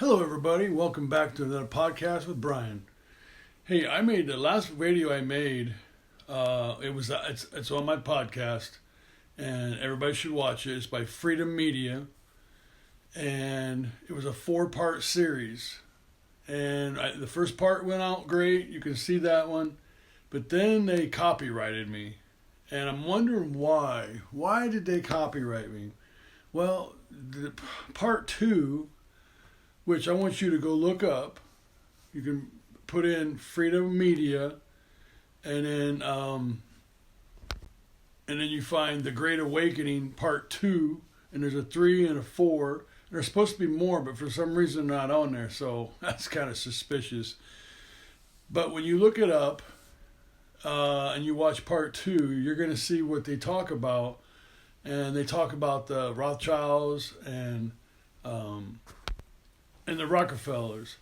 Hello, everybody. Welcome back to another podcast with Brian. Hey, I made the last video I made. It's on my podcast, and everybody should watch it. It's by Freedom Media, and it was a 4-part series. And the first part went out great. You can see that one, but then they copyrighted me, and I'm wondering why. Why did they copyright me? Well, the part 2, which I want you to go look up. You can put in Freedom Media, and then you find The Great Awakening Part 2, and there's a 3 and a 4. There's supposed to be more, but for some reason they're not on there, so that's kind of suspicious. But when you look it up and you watch Part 2, you're going to see what they talk about, and they talk about the Rothschilds and the Rockefellers.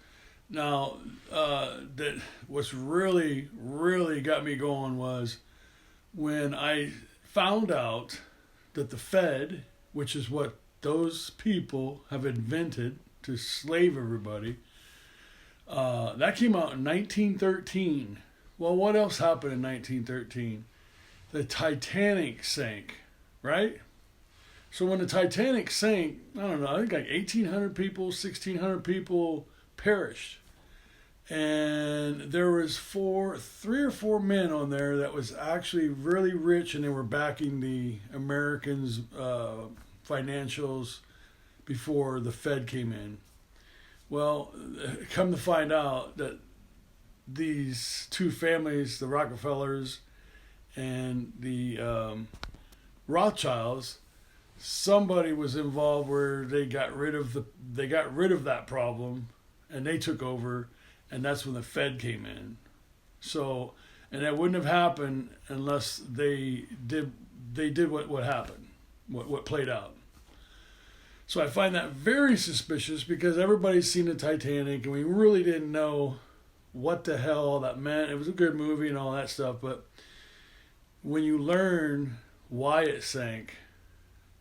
Now, that what's really got me going was when I found out that the Fed, which is what those people have invented to slave everybody, that came out in 1913. Well, what else happened in 1913? The Titanic sank, right? So when the Titanic sank, I don't know, I think like 1,800 people, 1,600 people perished. And there was 3 or 4 men on there that was actually really rich, and they were backing the Americans' financials before the Fed came in. Well, come to find out that these 2 families, the Rockefellers and the Rothschilds, somebody was involved where they got rid of that problem, and they took over, and that's when the Fed came in. So, and that wouldn't have happened unless they did what happened, what played out. So I find that very suspicious, because everybody's seen the Titanic, and we really didn't know what the hell that meant. It was a good movie and all that stuff, but when you learn why it sank,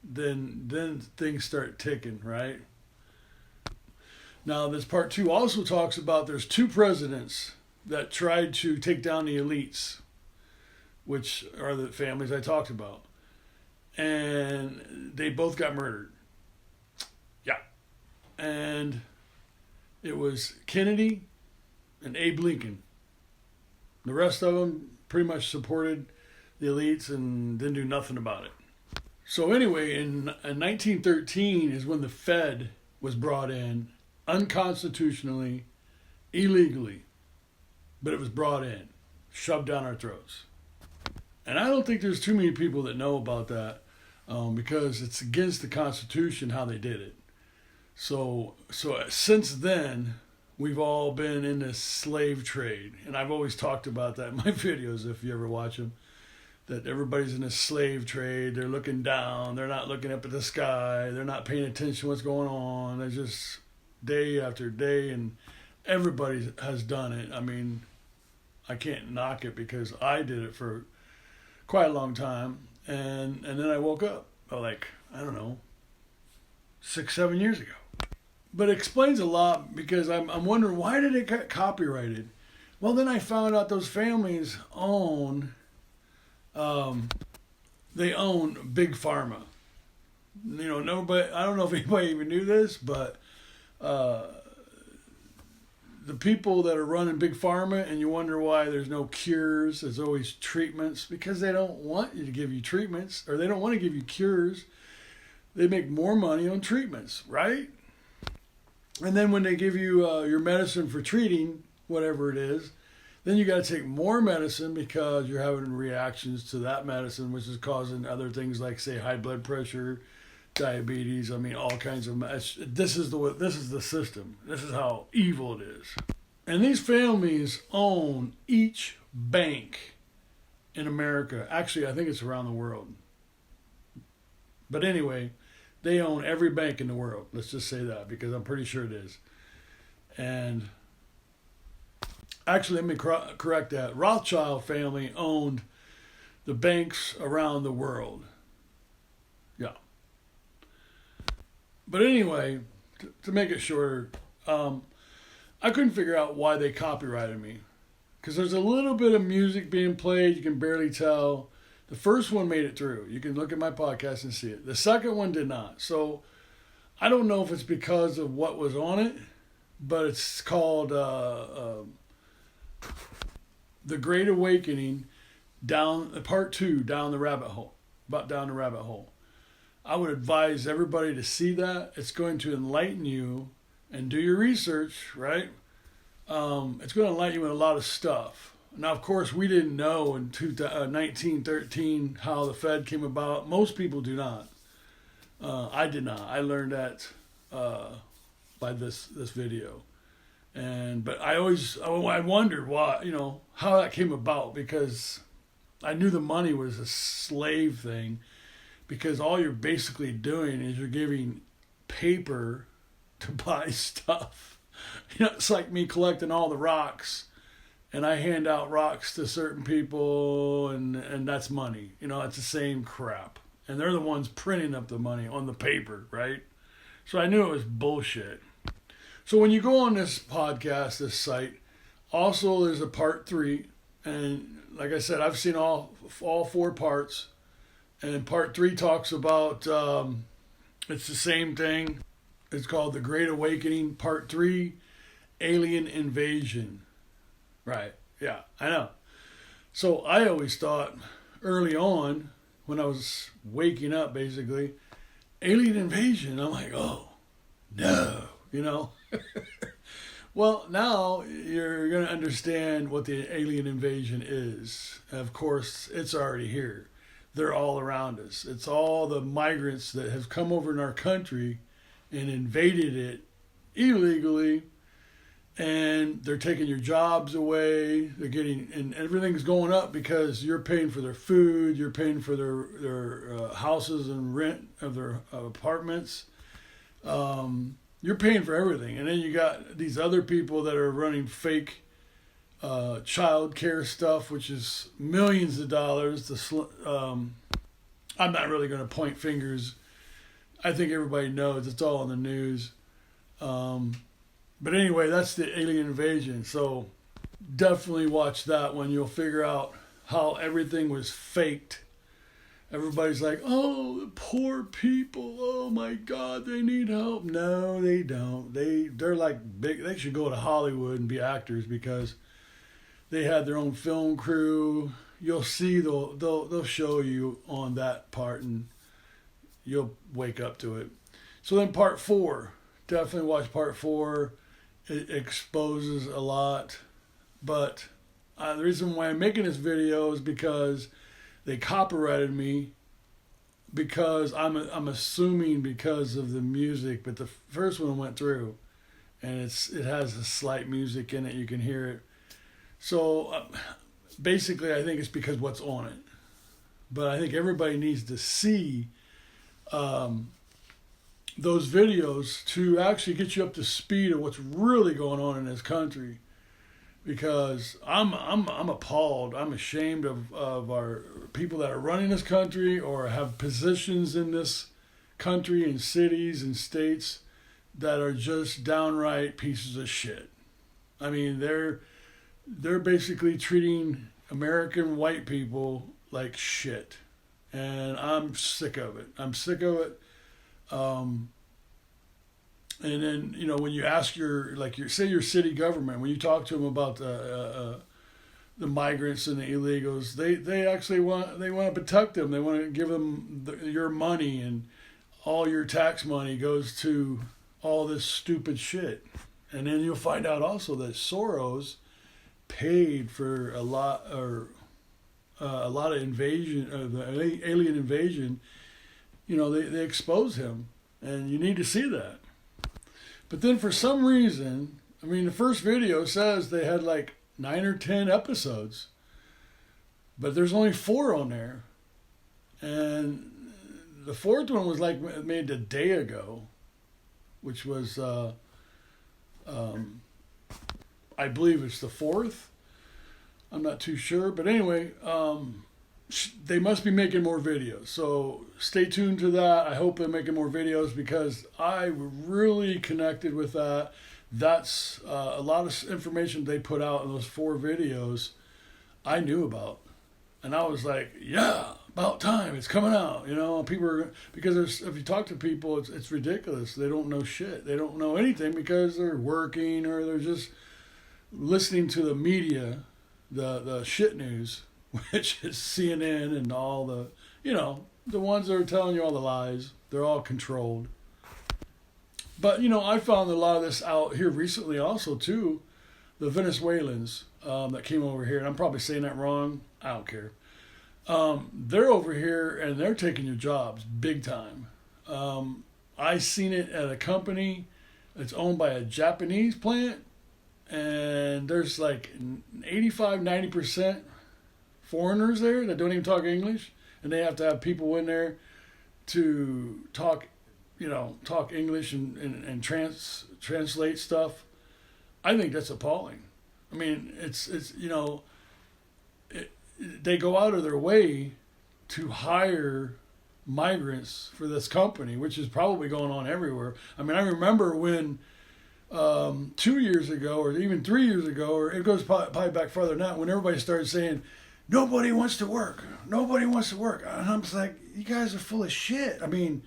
then things start ticking, right? Now, this part 2 also talks about there's 2 presidents that tried to take down the elites, which are the families I talked about. And they both got murdered. Yeah. And it was Kennedy and Abe Lincoln. The rest of them pretty much supported the elites and didn't do nothing about it. So anyway, in 1913 is when the Fed was brought in, unconstitutionally, illegally, but it was brought in, shoved down our throats. And I don't think there's too many people that know about that, because it's against the Constitution how they did it. So since then, we've all been in this slave trade, and I've always talked about that in my videos if you ever watch them. That everybody's in a slave trade. They're looking down. They're not looking up at the sky. They're not paying attention to what's going on. They're just day after day, and everybody has done it. I mean, I can't knock it because I did it for quite a long time, and then I woke up like, I don't know, 6-7 years ago. But it explains a lot, because I'm wondering, why did it get copyrighted? Well, then I found out those families own Big Pharma. You know, nobody, I don't know if anybody even knew this, but the people that are running Big Pharma, and you wonder why there's no cures, there's always treatments, because they don't want you to give you treatments, or they don't want to give you cures. They make more money on treatments, right? And then when they give you your medicine for treating whatever it is, then you got to take more medicine because you're having reactions to that medicine, which is causing other things like, say, high blood pressure, diabetes. I mean, all kinds of. This is the system. This is how evil it is. And these families own each bank in America. Actually, I think it's around the world. But anyway, they own every bank in the world. Let's just say that, because I'm pretty sure it is. And actually, let me correct that. Rothschild family owned the banks around the world. Yeah. But anyway, to make it shorter, I couldn't figure out why they copyrighted me. Because there's a little bit of music being played, you can barely tell. The first one made it through. You can look at my podcast and see it. The second one did not. So I don't know if it's because of what was on it, but it's called The Great Awakening, Part 2, Down the Rabbit Hole. About Down the Rabbit Hole. I would advise everybody to see that. It's going to enlighten you, and do your research, right? It's going to enlighten you in a lot of stuff. Now, of course, we didn't know in 1913 how the Fed came about. Most people do not. I did not. I learned that by this video. But I wondered why, how that came about, because I knew the money was a slave thing, because all you're basically doing is you're giving paper to buy stuff. It's like me collecting all the rocks, and I hand out rocks to certain people, and that's money. It's the same crap. And they're the ones printing up the money on the paper, right? So I knew it was bullshit. So when you go on this podcast, this site, also there's a part 3. And like I said, I've seen all 4 parts. And part 3 talks about, it's the same thing. It's called The Great Awakening, Part 3, Alien Invasion. Right, yeah, I know. So I always thought early on, when I was waking up basically, alien invasion. I'm like, oh, no, Well, now you're going to understand what the alien invasion is. Of course, it's already here. They're all around us. It's all the migrants that have come over in our country and invaded it illegally, and they're taking your jobs away. They're getting, and everything's going up because you're paying for their food, you're paying for their houses and rent of their apartments. You're paying for everything, and then you got these other people that are running fake child care stuff, which is millions of dollars. I'm not really going to point fingers. I think everybody knows. It's all in the news. But anyway, that's the alien invasion. So definitely watch that one. You'll figure out how everything was faked. Everybody's like, oh, the poor people. Oh my God, they need help. No, they don't. They're like big. They should go to Hollywood and be actors, because they had their own film crew. You'll see they'll show you on that part, and you'll wake up to it. So then part 4, definitely watch part 4. It exposes a lot, but the reason why I'm making this video is because they copyrighted me, because I'm assuming because of the music, but the first one went through, and it has a slight music in it. You can hear it. So basically, I think it's because what's on it. But I think everybody needs to see those videos to actually get you up to speed of what's really going on in this country. Because I'm appalled. I'm ashamed of our people that are running this country or have positions in this country, in cities and states, that are just downright pieces of shit. I mean, they're basically treating American white people like shit, and I'm sick of it. And then, when you ask your city government, when you talk to them about the migrants and the illegals, they actually want to protect them. They want to give them your money, and all your tax money goes to all this stupid shit. And then you'll find out also that Soros paid for a lot of invasion, the alien invasion. They expose him, and you need to see that. But then for some reason, the first video says they had like 9 or 10 episodes, but there's only 4 on there. And the 4th one was like made a day ago, which was, I believe it's the 4th. I'm not too sure. But anyway, they must be making more videos. So stay tuned to that. I hope they're making more videos because I really connected with that. That's a lot of information they put out in those 4 videos I knew about. And I was like, yeah, about time. It's coming out. You know, people are, because if you talk to people, it's ridiculous. They don't know shit. They don't know anything because they're working or they're just listening to the media, the shit news, which is CNN and all the, the ones that are telling you all the lies. They're all controlled. But, I found a lot of this out here recently also, too. The Venezuelans that came over here, and I'm probably saying that wrong. I don't care. They're over here, and they're taking your jobs big time. I seen it at a company that's owned by a Japanese plant, and there's like 85, 90% foreigners there that don't even talk English, and they have to have people in there to talk English and translate stuff. I think that's appalling. I mean, they go out of their way to hire migrants for this company, which is probably going on everywhere. I mean, I remember when 2 years ago, or even 3 years ago, or it goes probably back farther than that, when everybody started saying, nobody wants to work. Nobody wants to work. And I'm just like, you guys are full of shit. I mean,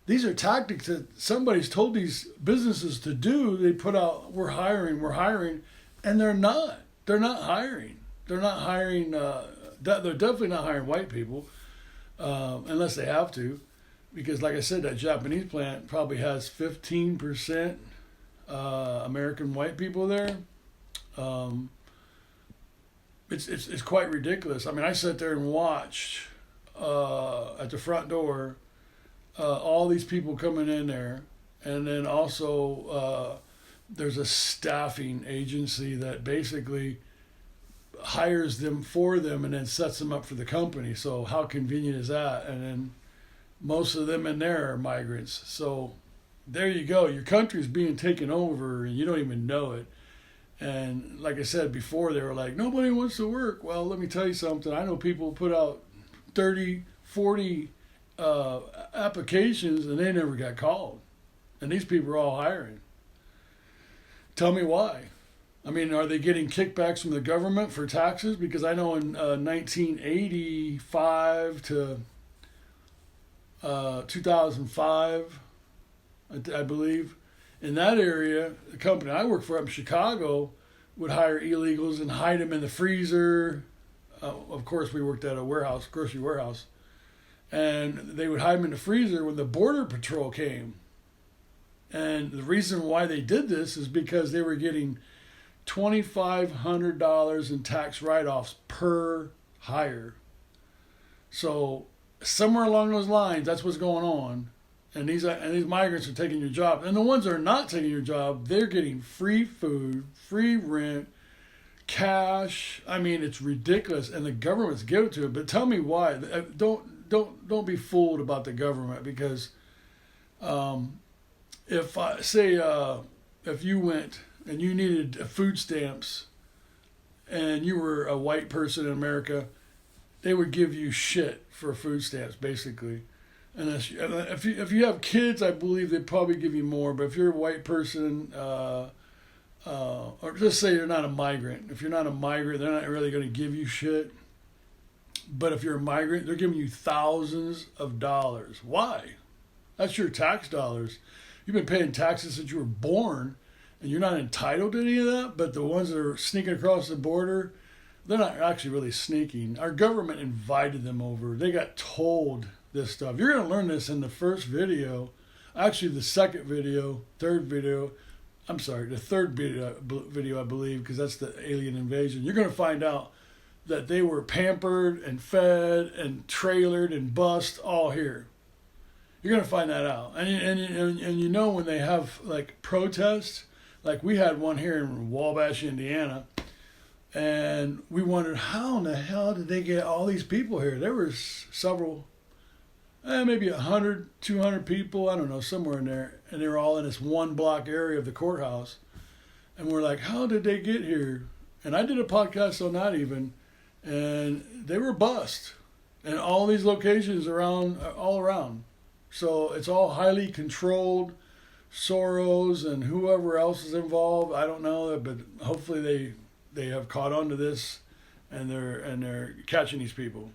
these are tactics that somebody's told these businesses to do. They put out, we're hiring, and they're not. They're not hiring. They're not hiring, they're definitely not hiring white people, unless they have to. Because like I said, that Japanese plant probably has 15% American white people there. It's quite ridiculous. I mean, I sat there and watched at the front door all these people coming in there, and then also there's a staffing agency that basically hires them for them and then sets them up for the company. So how convenient is that? And then most of them in there are migrants. So there you go. Your country's being taken over and you don't even know it. And like I said before, they were like, nobody wants to work. Well, let me tell you something. I know people put out 30, 40 applications and they never got called. And these people are all hiring. Tell me why. I mean, are they getting kickbacks from the government for taxes? Because I know in 1985 to 2005, I believe, in that area, the company I work for up in Chicago would hire illegals and hide them in the freezer. Of course, we worked at a warehouse, grocery warehouse. And they would hide them in the freezer when the Border Patrol came. And the reason why they did this is because they were getting $2,500 in tax write-offs per hire. So somewhere along those lines, that's what's going on. And these migrants are taking your job. And the ones that are not taking your job, they're getting free food, free rent, cash. I mean, it's ridiculous. And the government's giving it to it. But tell me why. Don't be fooled about the government, because if you went and you needed food stamps and you were a white person in America, they would give you shit for food stamps, basically. And if you have kids, I believe they'd probably give you more. But if you're a white person, or just say you're not a migrant. If you're not a migrant, they're not really going to give you shit. But if you're a migrant, they're giving you thousands of dollars. Why? That's your tax dollars. You've been paying taxes since you were born, and you're not entitled to any of that. But the ones that are sneaking across the border, they're not actually really sneaking. Our government invited them over. They got told this stuff. You're going to learn this in the first video. Actually, the second video, third video. I'm sorry, the third video, I believe, because that's the alien invasion. You're going to find out that they were pampered and fed and trailered and bussed all here. You're going to find that out. And you know when they have like protests, like we had one here in Wabash, Indiana, and we wondered how in the hell did they get all these people here? There were several, maybe 100, 200 people, I don't know, somewhere in there, and they were all in this one block area of the courthouse. And we're like, how did they get here? And I did a podcast on that even, and they were bussed. and all these locations around, all around. So it's all highly controlled. Soros and whoever else is involved, I don't know, but hopefully they have caught on to this, and they're catching these people.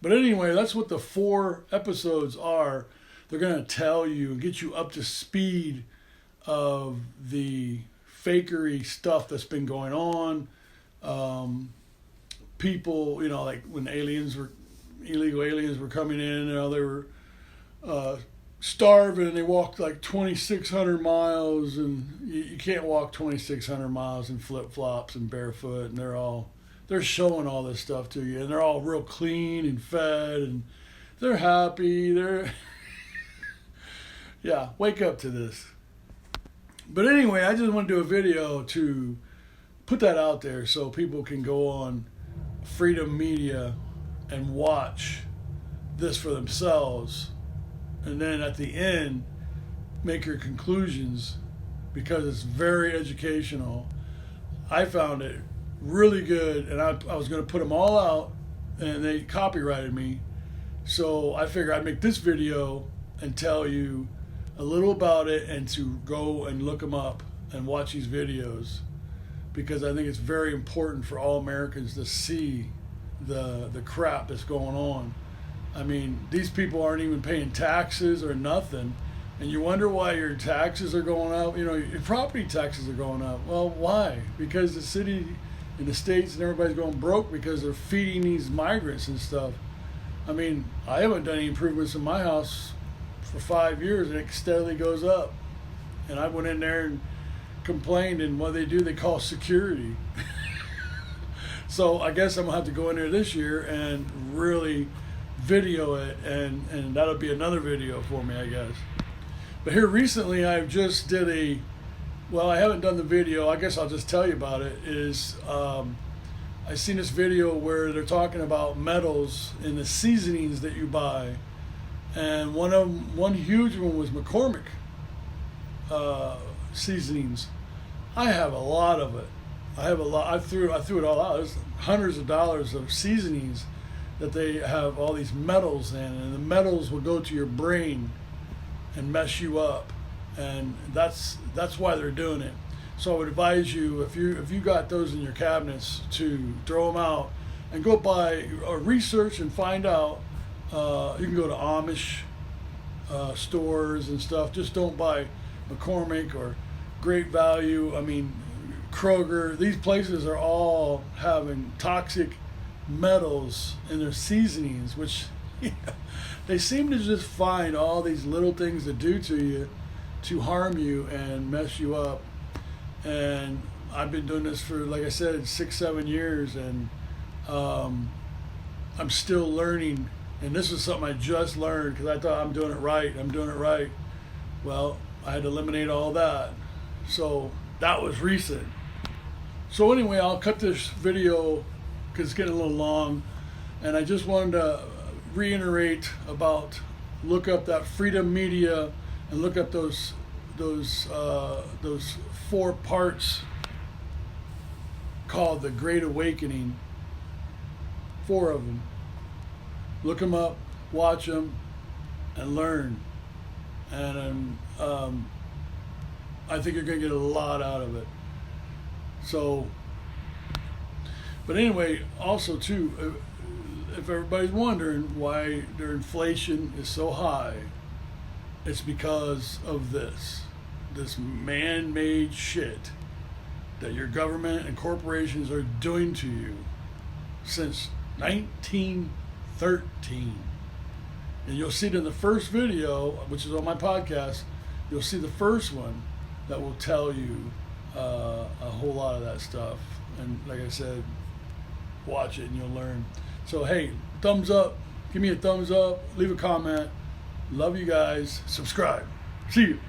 But anyway, that's what the 4 episodes are. They're going to tell you and get you up to speed of the fakery stuff that's been going on. People, like when illegal aliens were coming in, they were starving, and they walked like 2,600 miles, and you can't walk 2,600 miles in flip-flops and barefoot, and they're showing all this stuff to you, and they're all real clean and fed, and they're happy. Yeah, wake up to this. But anyway, I just want to do a video to put that out there so people can go on Freedom Media and watch this for themselves, and then at the end make your conclusions, because it's very educational. I found it really good, and I was going to put them all out, and they copyrighted me, so I figured I'd make this video and tell you a little about it, and to go and look them up and watch these videos, because I think it's very important for all Americans to see the crap that's going on. I mean, these people aren't even paying taxes or nothing, and you wonder why your taxes are going up. Your property taxes are going up. Well, why? Because the city and the states and everybody's going broke because they're feeding these migrants and stuff. I mean, I haven't done any improvements in my house for 5 years, and it steadily goes up. And I went in there and complained, and what they do, they call security. So I guess I'm gonna have to go in there this year and really video it, and that'll be another video for me, I guess. But here recently, I just did I haven't done the video, I guess I'll just tell you about it, I seen this video where they're talking about metals in the seasonings that you buy, and one huge one was McCormick seasonings. I have a lot of it. I threw it all out. There's hundreds of dollars of seasonings that they have all these metals in, and the metals will go to your brain and mess you up, and that's why they're doing it. So I would advise you, if you got those in your cabinets, to throw them out and go buy or research and find out. You can go to Amish stores and stuff. Just don't buy McCormick or Great Value. I mean, Kroger. These places are all having toxic metals in their seasonings, which they seem to just find all these little things to do to you, to harm you and mess you up. And I've been doing this for, like I said, 6-7 years, and I'm still learning. And this is something I just learned, because I thought I'm doing it right. Well, I had to eliminate all that. So that was recent. So anyway, I'll cut this video because it's getting a little long, and I just wanted to reiterate about, look up that Freedom Media and look up those 4 parts called The Great Awakening. 4 of them. Look them up, watch them, and learn. And I think you're going to get a lot out of it. So, but anyway, also too, if everybody's wondering why their inflation is so high, it's because of this man-made shit that your government and corporations are doing to you since 1913. And you'll see it in the first video, which is on my podcast. You'll see the first one that will tell you a whole lot of that stuff. And like I said, watch it and you'll learn. So hey, thumbs up. Give me a thumbs up. Leave a comment. Love you guys. Subscribe. See you.